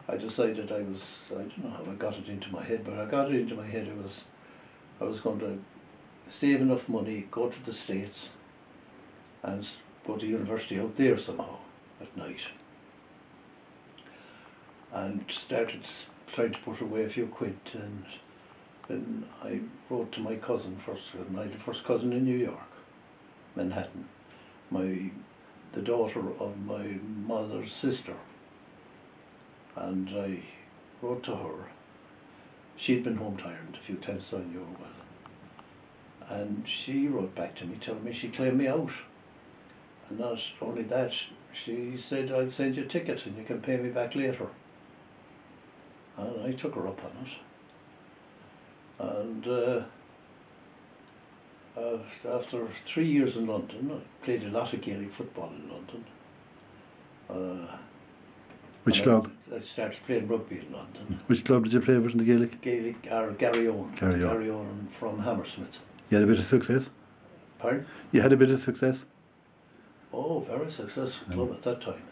I decided I don't know how I got it into my head, but I got it into my head I was going to save enough money, go to the States and go to university out there somehow at night. And started trying to put away a few quid, and then I wrote to my cousin first, and I had a first cousin in New York, Manhattan, the daughter of my mother's sister. And I wrote to her. She'd been home tired a few times, so I knew her well. And she wrote back to me telling me she claimed me out. And not only that, she said, I'll send you a ticket and you can pay me back later. And I took her up on it. And after 3 years in London, I played a lot of Gaelic football in London. Which club? I started playing rugby in London. Which club did you play with in the Gaelic? Gaelic, or Gary Owen. Gary Owen. Gary Owen from Hammersmith. You had a bit of success? Pardon? You had a bit of success? Oh, very successful club at that time.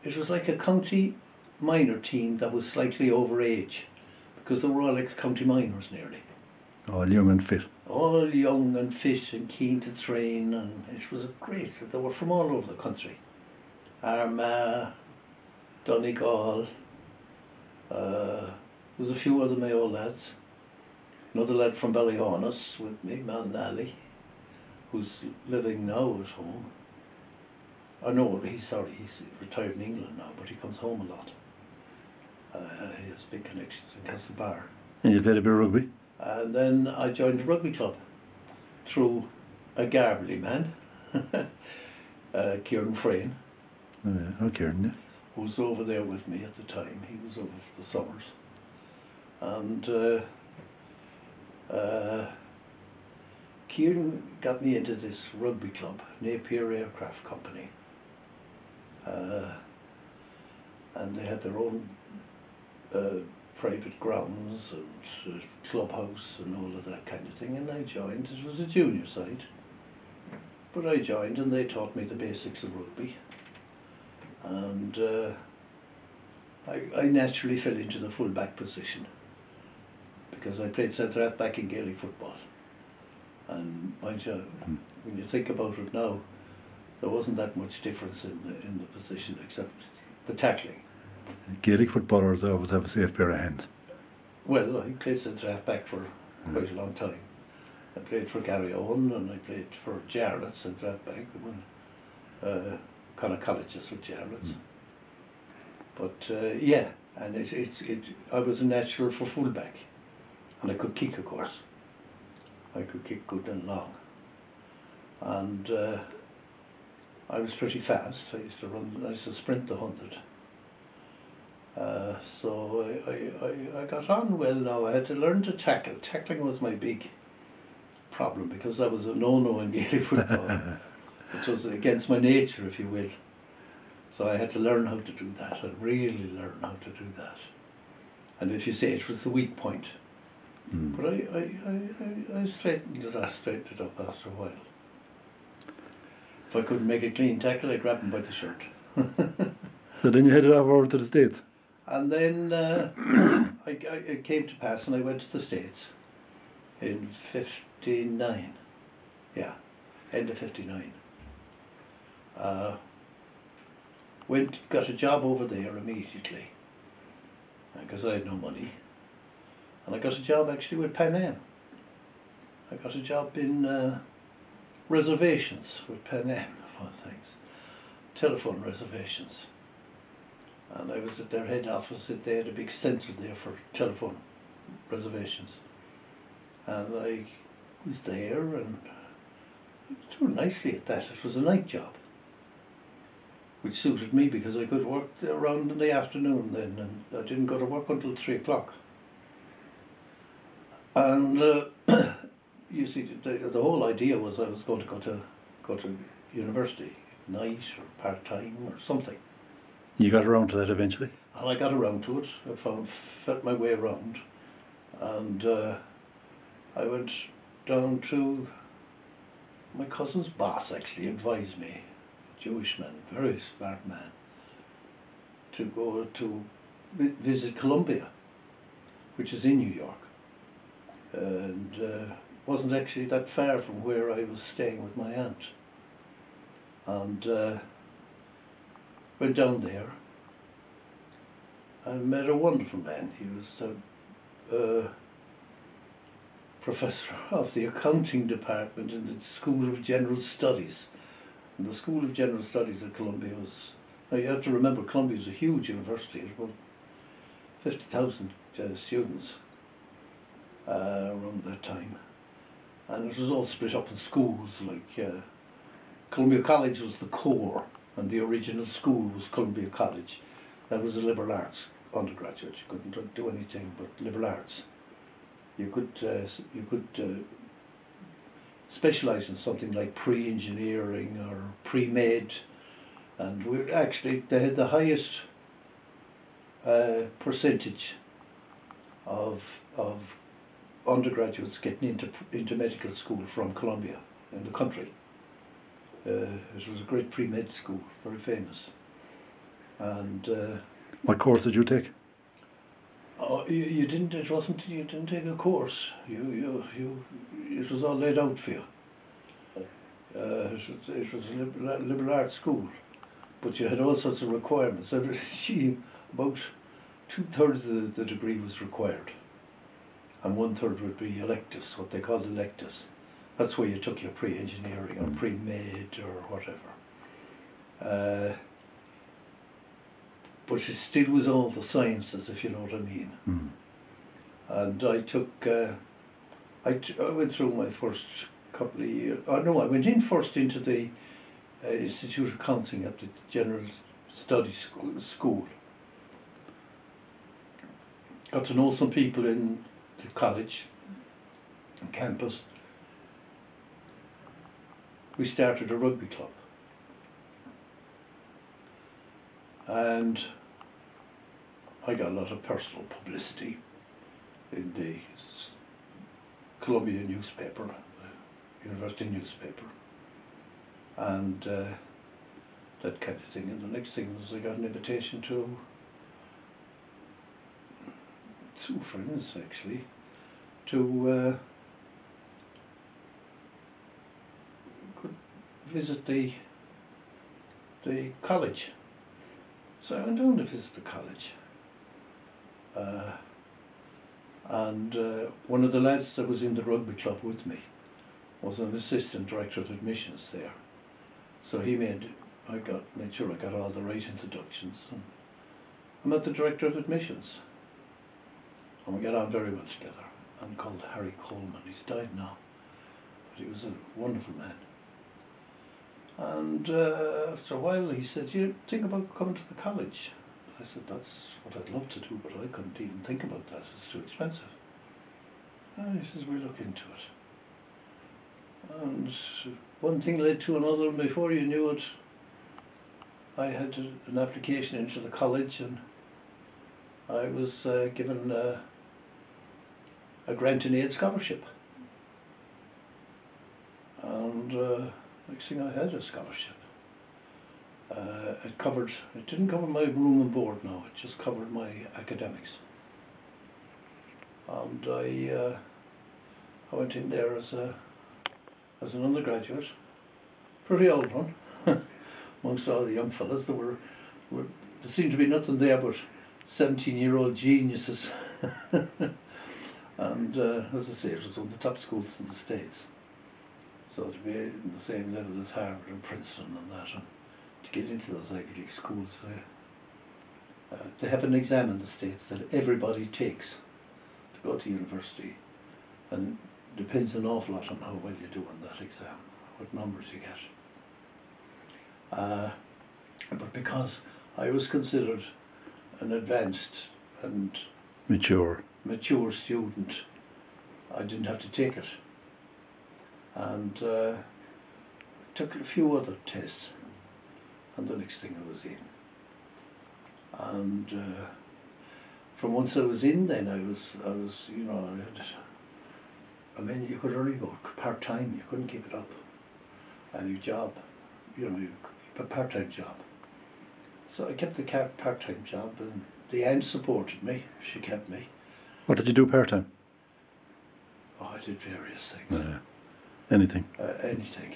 It was like a county minor team that was slightly over age, because they were all like county minors nearly. All young and fit. All young and fit and keen to train, and it was great. They were from all over the country. Armagh, Donegal, there was a few other Mayo lads. Another lad from Ballyhonus with me, Mal Nally, who's living now at home. I know he's retired in England now, but he comes home a lot. He has big connections in Castlebar. And you played a bit of rugby? And then I joined the rugby club through a Garbally man, Kieran Frayne. Oh, yeah. Oh, Kieran, yeah. Who was over there with me at the time. He was over for the summers. And Kieran got me into this rugby club, Napier Aircraft Company. And they had their own private grounds and clubhouse and all of that kind of thing, and I joined. It was a junior side, but I joined and they taught me the basics of rugby, and I naturally fell into the full back position because I played centre half back in Gaelic football, and mind you, when you think about it now, there wasn't that much difference in the position except the tackling. Gaelic footballers always have a safe pair of hands. Well, I played centre half back for quite a long time. I played for Gary Owen and I played for Jarlath centre half back. Kind of colleges with Jarlaths. But yeah, and I was a natural for full back, and I could kick, of course. I could kick good and long, and I was pretty fast. I used to sprint the 100. So I got on well now. I had to learn to tackle. Tackling was my big problem because that was a no-no in Gaelic football. It was against my nature, if you will. So I had to learn how to do that, and really learn how to do that. And if you say it was the weak point. But I straightened it up after a while. If I couldn't make a clean tackle, I'd grab him by the shirt. So then you headed off over to the States? And then it came to pass and I went to the States in 59. Yeah, end of 59. Got a job over there immediately because I had no money. And I got a job actually with Pan Am. I got a job in reservations with Pan Am, of all things. Telephone reservations. And I was at their head office. They had a big centre there for telephone reservations. And I was there and doing nicely at that. It was a night job, which suited me because I could work around in the afternoon then, and I didn't go to work until 3 o'clock. And you see, the whole idea was I was going to go to university, night or part-time or something. You got around to that eventually? And I got around to it. I felt my way around. And I went down to my cousin's boss, actually advised me Jewish man, very smart man, to go to visit Columbia, which is in New York, and wasn't actually that far from where I was staying with my aunt. And went down there and met a wonderful man. He was the professor of the accounting department in the School of General Studies. And the School of General Studies at Columbia was, now you have to remember, Columbia is a huge university. It was about 50,000 students around that time. And it was all split up in schools, like Columbia College was the core, and the original school was Columbia College. That was a liberal arts undergraduate. You couldn't do anything but liberal arts. You could specialise in something like pre-engineering or pre-med, and they had the highest percentage of undergraduates getting into medical school from Columbia in the country. It was a great pre-med school, very famous. And What course did you take? oh, you didn't. It wasn't. You didn't take a course. It was all laid out for you. It was a liberal arts school, but you had all sorts of requirements. About 2/3 of the degree was required, and 1/3 would be electives, what they called electives. That's where you took your pre-engineering or pre-med or whatever. But it still was all the sciences, if you know what I mean. Mm. And I took, I went through my first couple of years. Oh no, I went in first into the Institute of Accounting at the General Studies School. Got to know some people in the college, campus. We started a rugby club, and I got a lot of personal publicity in the Columbia newspaper, the university newspaper, and that kind of thing. And the next thing was I got an invitation to two friends actually to visit the college. So I went down to visit the college, and one of the lads that was in the rugby club with me was an assistant director of admissions there. So he made sure I got all the right introductions, and I met the director of admissions, and we got on very well together. I'm called Harry Coleman. He's died now, but he was a wonderful man. And after a while he said, "You think about coming to the college?" I said, "That's what I'd love to do, but I couldn't even think about that. It's too expensive." And he says, "We'll look into it." And one thing led to another, and before you knew it, I had an application into the college, and I was given a grant and aid scholarship. And next thing I had a scholarship. It didn't cover my room and board now, it just covered my academics. And I went in there as an undergraduate, pretty old one, amongst all the young fellas. There seemed to be nothing there but 17-year-old geniuses. And as I say, it was one of the top schools in the States. So to be in the same level as Harvard and Princeton and that, and to get into those Ivy League schools, they have an exam in the States that everybody takes to go to university, and it depends an awful lot on how well you do on that exam, what numbers you get. But because I was considered an advanced and Mature student, I didn't have to take it. And I took a few other tests, and the next thing I was in. And from once I was in, then I was, you know, you could only work part-time, you couldn't keep it up. Any job, you know, you a part-time job. So I kept the part-time job, and the aunt supported me. She kept me. What did you do part-time? Oh, I did various things. Anything? Anything.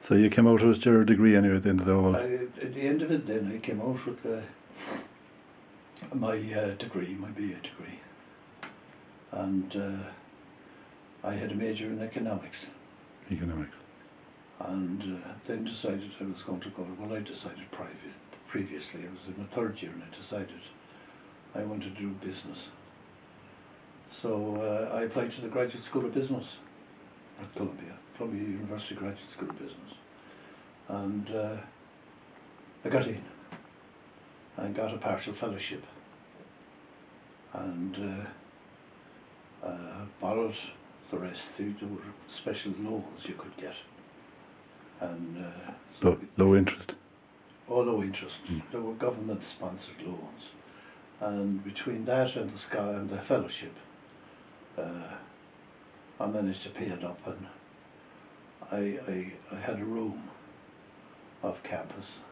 So you came out with your degree anyway at the end of the whole... At the end of it then, I came out with my degree, my BA degree. And I had a major in economics. Economics. And then decided I was going to go, well, I decided previously, I was in my third year, and I decided I wanted to do business. So I applied to the Graduate School of Business at Columbia University Graduate School of Business. And I got in and got a partial fellowship, and borrowed the rest. There were special loans you could get. And low interest? Oh, low interest. There were government-sponsored loans. And between that and the fellowship, I managed to pay it up, and I had a room off campus,